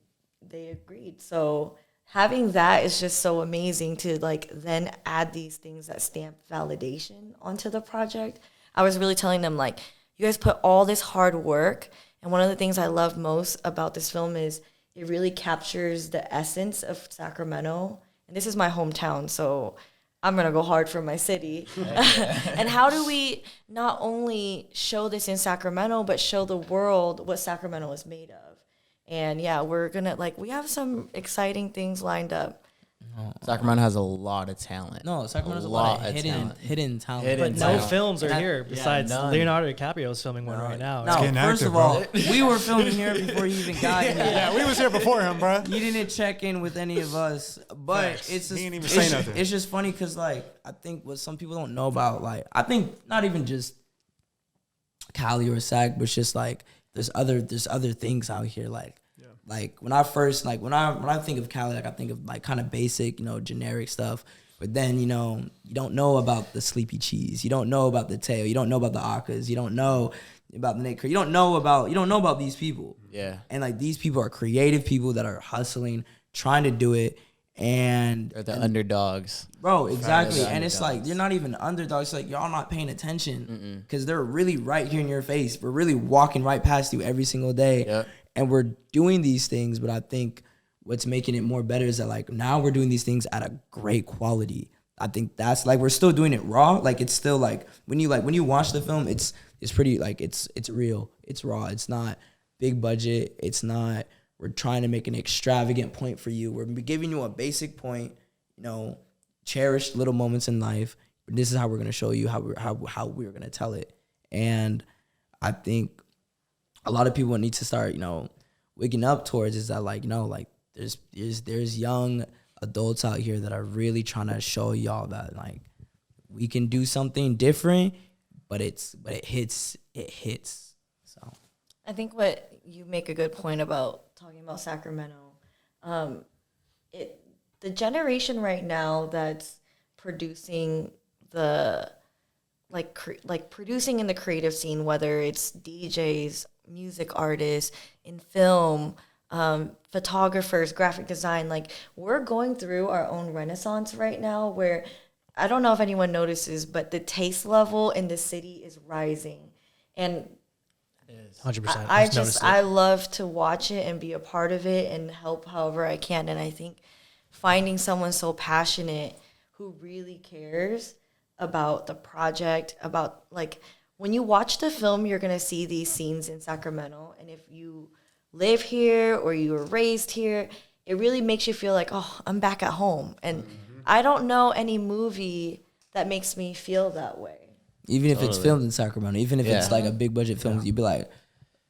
they agreed. So having that is just so amazing to like then add these things that stamp validation onto the project. I was really telling them, like, you guys put all this hard work, and one of the things I love most about this film is it really captures the essence of Sacramento. And this is my hometown, so I'm going to go hard for my city. And how do we not only show this in Sacramento, but show the world what Sacramento is made of? And yeah, we're going to, like, we have some exciting things lined up. Sacramento has a lot of talent. No, Sacramento has a lot of hidden talent. But no films are here besides Leonardo DiCaprio's filming one right now. No, first of all, we were filming here before he even got here. Yeah, we was here before him, bro. He didn't check in with any of us, but it's just, he didn't even say nothing. It's just funny because like I think what some people don't know about, like I think not even just Cali or Sac, but it's just like there's other things out here like. Like when I think of Cali, like I think of like kind of basic, generic stuff. But then, you don't know about the sleepy cheese. You don't know about the tail. You don't know about the Akas. You don't know about the Nate. You don't know about these people. Yeah. And like these people are creative people that are hustling, trying to do it. And they're the underdogs. Bro, exactly. And it's like, you're not even underdogs. It's like, y'all not paying attention because they're really right here in your face. We're really walking right past you every single day. Yep. And we're doing these things, but I think what's making it more better is that like now we're doing these things at a great quality. I think that's like, we're still doing it raw. Like it's still like when you watch the film, it's pretty like it's real. It's raw. It's not big budget. It's not, we're trying to make an extravagant point for you. We're giving you a basic point, cherished little moments in life. But this is how we're going to show you how we're going to tell it. And I think a lot of people need to start, waking up towards is that like, like there's young adults out here that are really trying to show y'all that like we can do something different, but it hits. So I think what you make a good point about talking about Sacramento, the generation right now that's producing producing in the creative scene, whether it's DJs, music artists, in film, photographers, graphic design, like we're going through our own renaissance right now where I don't know if anyone notices, but the taste level in the city is rising. And 100%. I love to watch it and be a part of it and help however I can. And I think finding someone so passionate who really cares about the project, about like when you watch the film, you're going to see these scenes in Sacramento. And if you live here or you were raised here, it really makes you feel like, oh, I'm back at home. And I don't know any movie that makes me feel that way. Even if it's filmed in Sacramento, even if it's like a big budget film, you'd be like,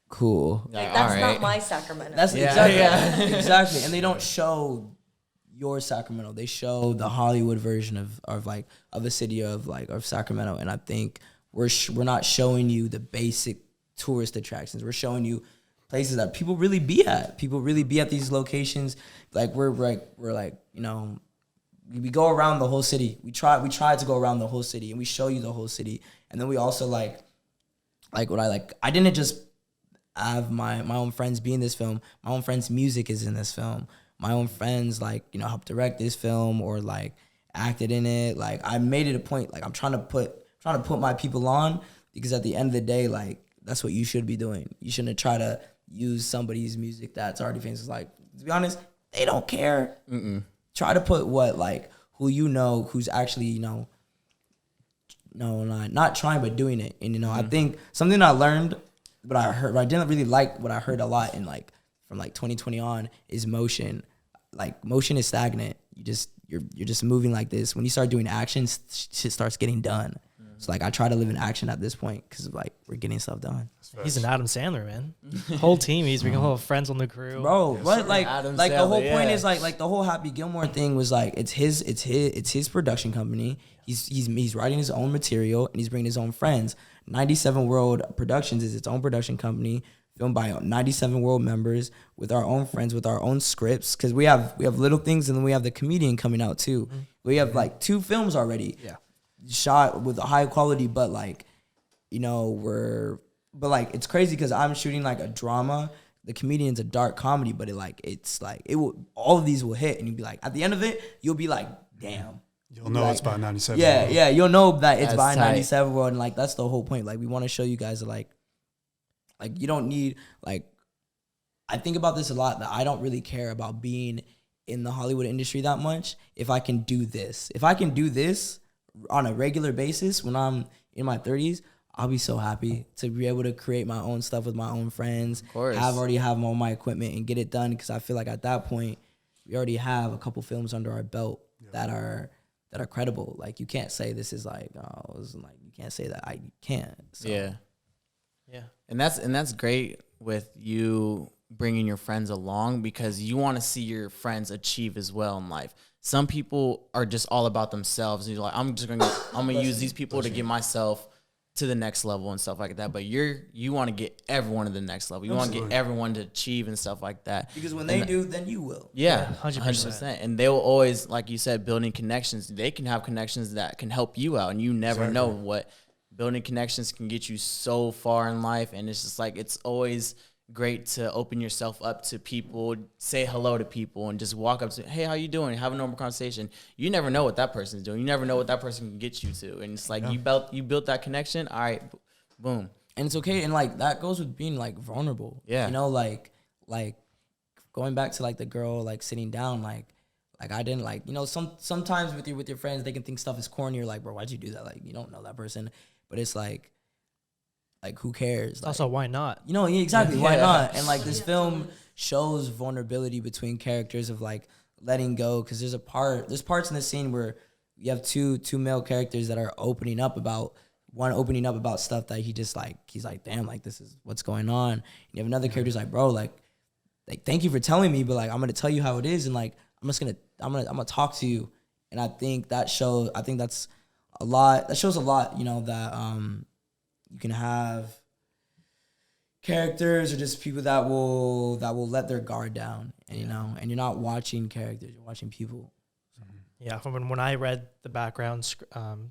cool. Like, that's not my Sacramento. That's exactly. And they don't show your Sacramento. They show the Hollywood version of a city of Sacramento. And I think we're not showing you the basic tourist attractions. We're showing you places that people really be at. People really be at these locations. Like we're like, you know, we go around the whole city. We try to go around the whole city, and we show you the whole city. And then we also like I didn't just have my own friends be in this film. My own friends' music is in this film. My own friends, like, you know, helped direct this film or like acted in it. Like, I made it a point, like, I'm trying to put my people on, because at the end of the day, like, that's what you should be doing. You shouldn't try to use somebody's music that's already famous. Like, to be honest, they don't care. Try to put who you know, who's actually, you know, not trying but doing it. And, you know, I think something I learned, but I didn't really like what I heard a lot in like from like 2020 on, is motion. Like, motion is stagnant. You're just moving like this. When you start doing action, shit starts getting done. So like, I try to live in action at this point, because like, we're getting stuff done. He's an Adam Sandler, man. Whole team. He's bringing whole friends on the crew. Bro, but like Adam the Sandler, whole point is like the whole Happy Gilmore thing was like, it's his production company. He's writing his own material, and he's bringing his own friends. 97 World Productions is its own production company, filmed by 97 World members, with our own friends, with our own scripts, because we have Little Things, and then we have The Comedian coming out too. We have like 2 films already. Yeah. Shot with a high quality, but like, you know, it's crazy because I'm shooting like a drama. The Comedian's a dark comedy, but all of these will hit, and you'll be like, at the end of it, you'll be like, damn. You'll know, like, it's by 97. Yeah, you'll know that it's by tight. 97 World, and like, that's the whole point. Like, we want to show you guys that like you don't need, like, I think about this a lot, that I don't really care about being in the Hollywood industry that much if I can do this. If I can do this on a regular basis when I'm in my 30s, I'll be so happy to be able to create my own stuff with my own friends. Of course. Already have all my equipment and get it done, because I feel like at that point we already have a couple films under our belt that are credible. Like, you can't say this is like, oh, it was like, you can't say that. You can't. So. Yeah. And that's great with you bringing your friends along, because you want to see your friends achieve as well in life. Some people are just all about themselves, and you're like, I'm gonna use these people to get myself to the next level and stuff like that. But you want to get everyone to the next level. You want to get everyone to achieve and stuff like that. Because when they do, then you will. Yeah, 100%. And they will always, like you said, building connections. They can have connections that can help you out, and you never know what building connections can get you so far in life. And it's just like, it's always great to open yourself up to people, say hello to people, and just walk up to, hey, how you doing? Have a normal conversation. You never know what that person's doing. You never know what that person can get you to. And it's like, you built that connection. All right, boom. And it's okay. And like, that goes with being like vulnerable. Yeah. You know, like going back to like the girl, like sitting down, like I didn't like, you know, sometimes with your friends, they can think stuff is corny. You're like, bro, why'd you do that? Like, you don't know that person. But it's like, who cares? Like, Also, why not? you know, yeah, exactly. Why not? And like, this film shows vulnerability between characters of like letting go. Cause there's parts in the scene where you have two male characters that are opening up about stuff that he's like, damn, like, this is what's going on. And you have another character who's like, bro, like, thank you for telling me, but like, I'm going to tell you how it is. And like, I'm going to talk to you. And I think that's a lot, you know, that, you can have characters or just people that will let their guard down, and you know, and you're not watching characters, you're watching people. Yeah, from when I read the background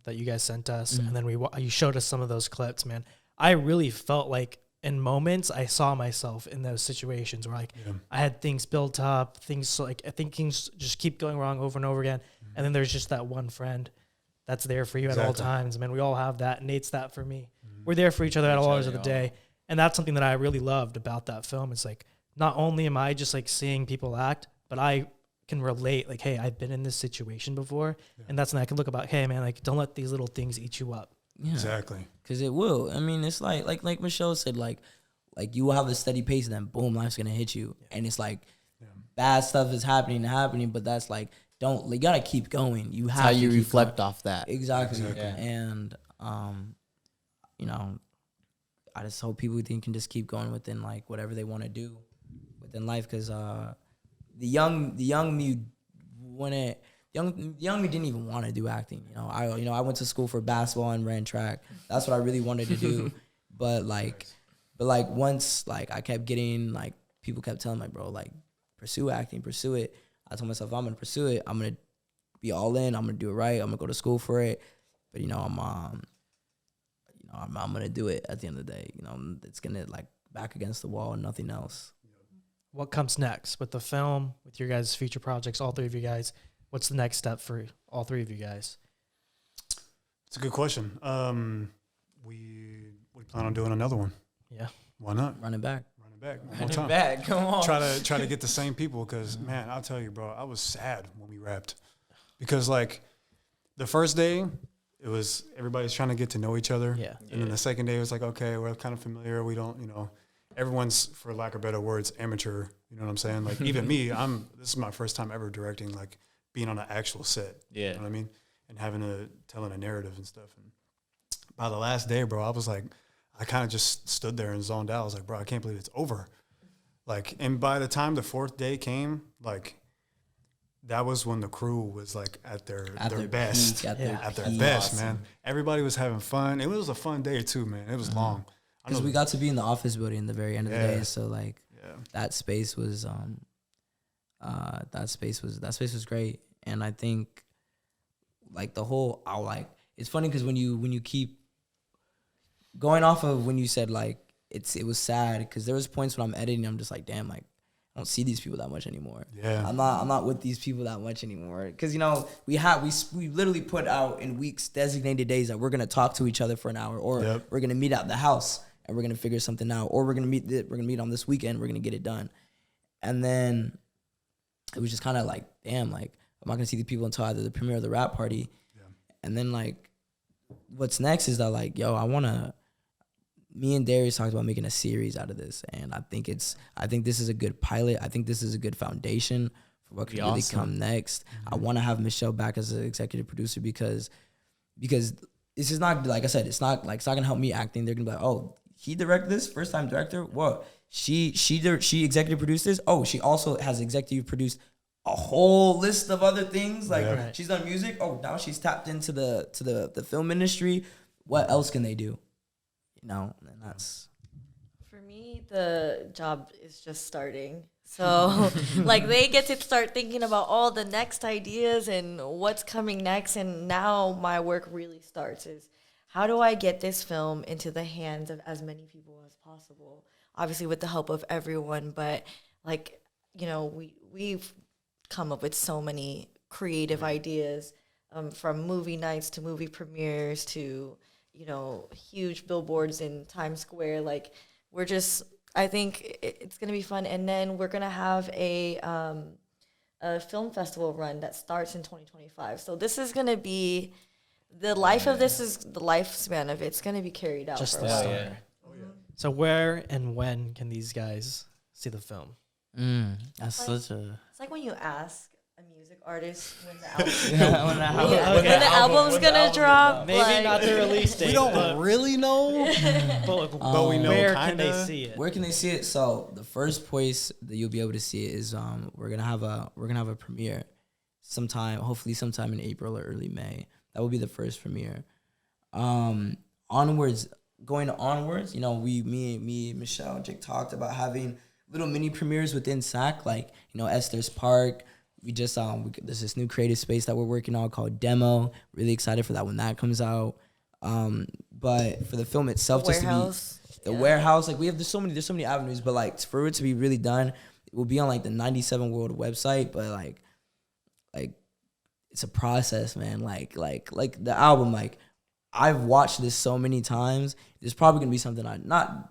that you guys sent us, and then you showed us some of those clips, man, I really felt like in moments I saw myself in those situations where like I had things built up, things like I think things just keep going wrong over and over again, and then there's just that one friend that's there for you at all times. Man, we all have that. Nate's that for me. We're there for each other at all hours of the day. And that's something that I really loved about that film. It's like, not only am I just like seeing people act, but I can relate, like, hey, I've been in this situation before. And that's when I can look about, hey, man, like, don't let these little things eat you up. Yeah. Exactly. Because it will. I mean, it's like Michelle said, like you will have a steady pace, and then boom, life's going to hit you. And it's like, bad stuff is happening, but that's like, you got to keep going. You have how to you keep reflect going. off that. Exactly. Yeah. And, you know, I just hope people can just keep going within like whatever they want to do within life. Because the young me didn't even want to do acting. I went to school for basketball and ran track. That's what I really wanted to do. But like But like once like I kept getting like people kept telling me, like, bro, like pursue acting, pursue it. I told myself, I'm gonna pursue it. I'm gonna be all in. I'm gonna do it right. I'm gonna go to school for it. But I'm gonna do it at the end of the day. It's gonna like back against the wall and nothing else. What comes next with the film, with your guys' future projects, all three of you guys? What's the next step for all three of you guys? It's a good question. We plan on doing another one. Yeah. Why not? Run it back. Run it back one more Running time. back, come on. Try to get the same people because, man, I'll tell you, bro, I was sad when we wrapped because, like, the first day, it was everybody's trying to get to know each other. Yeah. And then the second day, it was like, okay, we're kind of familiar. We don't, everyone's, for lack of better words, amateur. You know what I'm saying? Like, even me, this is my first time ever directing, like, being on an actual set. Yeah. You know what I mean? And telling a narrative and stuff. And by the last day, bro, I was like, I kind of just stood there and zoned out. I was like, bro, I can't believe it's over. Like, and by the time the fourth day came, like, that was when the crew was like at their best. Peak, at their peak. best, Awesome. man. Everybody was having fun. It was a fun day too, man. It was long. Because we got to be in the office building in the very end of the Yeah. day. So like that space was great. And I think like it's funny because when you keep going off of when you said like it was sad because there was points when I'm editing, I'm just like, damn, like I don't see these people that much anymore. Yeah. I'm not with these people that much anymore. Because we literally put out in weeks designated days that we're gonna talk to each other for an hour, or we're gonna meet at the house and we're gonna figure something out, or we're gonna meet on this weekend. We're gonna get it done. And then it was just kind of like, damn, like I'm not gonna see the people until either the premiere or the rap party. Yeah. And then like, what's next is that like, me and Darius talked about making a series out of this, and I think this is a good pilot. I think this is a good foundation for what could really come next. Mm-hmm. I want to have Michelle back as an executive producer because this is not, like I said, it's not gonna help me acting. They're gonna be like, oh, he directed this, first time director. What? She executive produced this. Oh, she also has executive produced a whole list of other things. Like she's done music. Oh, now she's tapped into the film industry. What else can they do? And that's... For me, the job is just starting. So, like, they get to start thinking about all the next ideas and what's coming next. And now my work really starts is how do I get this film into the hands of as many people as possible? Obviously, with the help of everyone. But, like, we've come up with so many creative ideas from movie nights to movie premieres to... huge billboards in Times Square. Like, I think it's going to be fun. And then we're going to have a film festival run that starts in 2025. So this is going to be, the lifespan of it's going to be carried out Just for a the while. start. Oh, yeah. So where and when can these guys see the film? That's such a... It's like when you ask a music artist when the album's when the gonna album drop. Maybe like, not the release date. We don't really know, but we know where kinda. can they see it? Where can they see it? So the first place that you'll be able to see it is we're gonna have a premiere hopefully sometime in April or early May. That will be the first premiere. Onwards, me, Michelle, and Jake talked about having little mini premieres within SAC, like Esther's Park. We just there's this new creative space that we're working on called Demo. Really excited for that when that comes out. But for the film itself, the warehouse, like there's so many avenues. But like for it to be really done, it will be on like the 97 World website. But like it's a process, man. Like the album, like I've watched this so many times. There's probably gonna be something I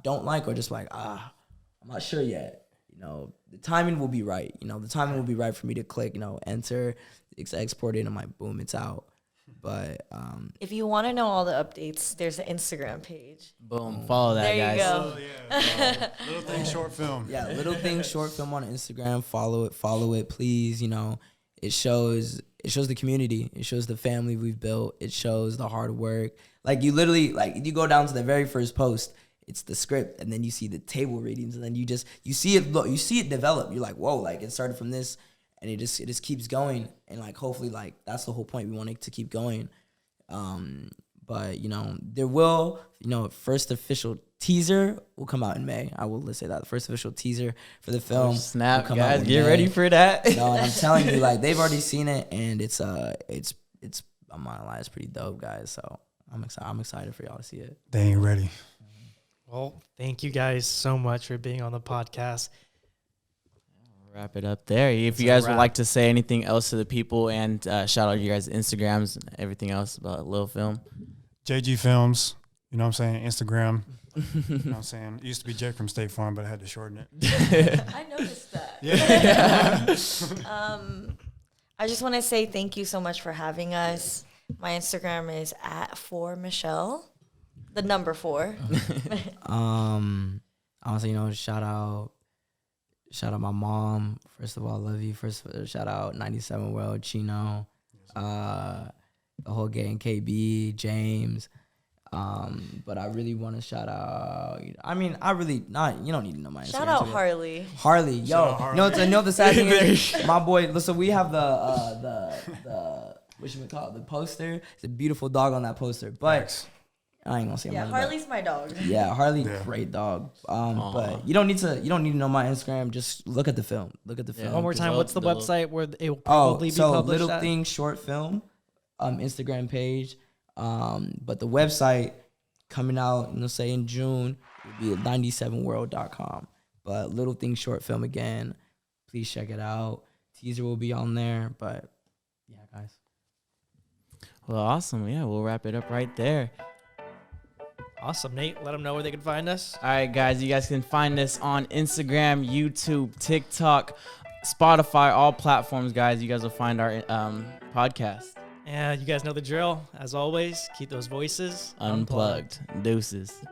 don't like or just like I'm not sure yet. The timing will be right. The timing will be right for me to click, enter, export it, and I'm like, boom, it's out. But if you want to know all the updates, there's an Instagram page. Boom. Follow that, there you guys. go. Oh, yeah. Little Thing short film. Yeah, Little Thing short film on Instagram. Follow it, please. It shows the community. It shows the family we've built. It shows the hard work. Like you literally, like you go down to the very first post. It's the script, and then you see the table readings, and then you see it develop. You're like, whoa, like it started from this, and it just keeps going, and like hopefully like that's the whole point. We want it to keep going, but there will first official teaser will come out in May. I will say that. The first official teaser for the film. Snap, will come out guys, in get May. ready for that. No, and I'm telling you, like, they've already seen it, and it's I'm not gonna lie, it's pretty dope, guys. So I'm excited for y'all to see it. They ain't ready. Well, thank you guys so much for being on the podcast. Wrap it up there. If you guys would like to say anything else to the people and shout out your guys' Instagrams and everything else about Lil Film. JG Films, you know what I'm saying? Instagram. You know what I'm saying? It used to be Jake from State Farm, but I had to shorten it. I noticed that. Yeah. I just want to say thank you so much for having us. My Instagram is @4Michelle, the number 4. Honestly, shout out my mom. First of all, love you. First, shout out 97 World, Chino, the whole gang, KB, James. But I really want to shout out. I mean, you don't need to know my Instagram. Shout out Harley. Harley, yo. Harley. You know the sad thing is, my boy. Listen, we have the what should we call it? The poster. It's a beautiful dog on that poster, but I ain't gonna say. Yeah, Harley's my dog. Yeah, Harley, great dog. But you don't need to know my Instagram. Just look at the film. One more time, what's the website where it will probably be published? Little at? Things Short Film, Instagram page. But the website coming out, say in June, will be at 97world.com. But Little Things Short Film again, please check it out. Teaser will be on there. But yeah, guys. Well, awesome. Yeah, we'll wrap it up right there. Awesome, Nate. Let them know where they can find us. All right, guys, you guys can find us on Instagram, YouTube, TikTok, Spotify, all platforms, guys. You guys will find our podcast. And you guys know the drill. As always, keep those voices Unplugged. Deuces.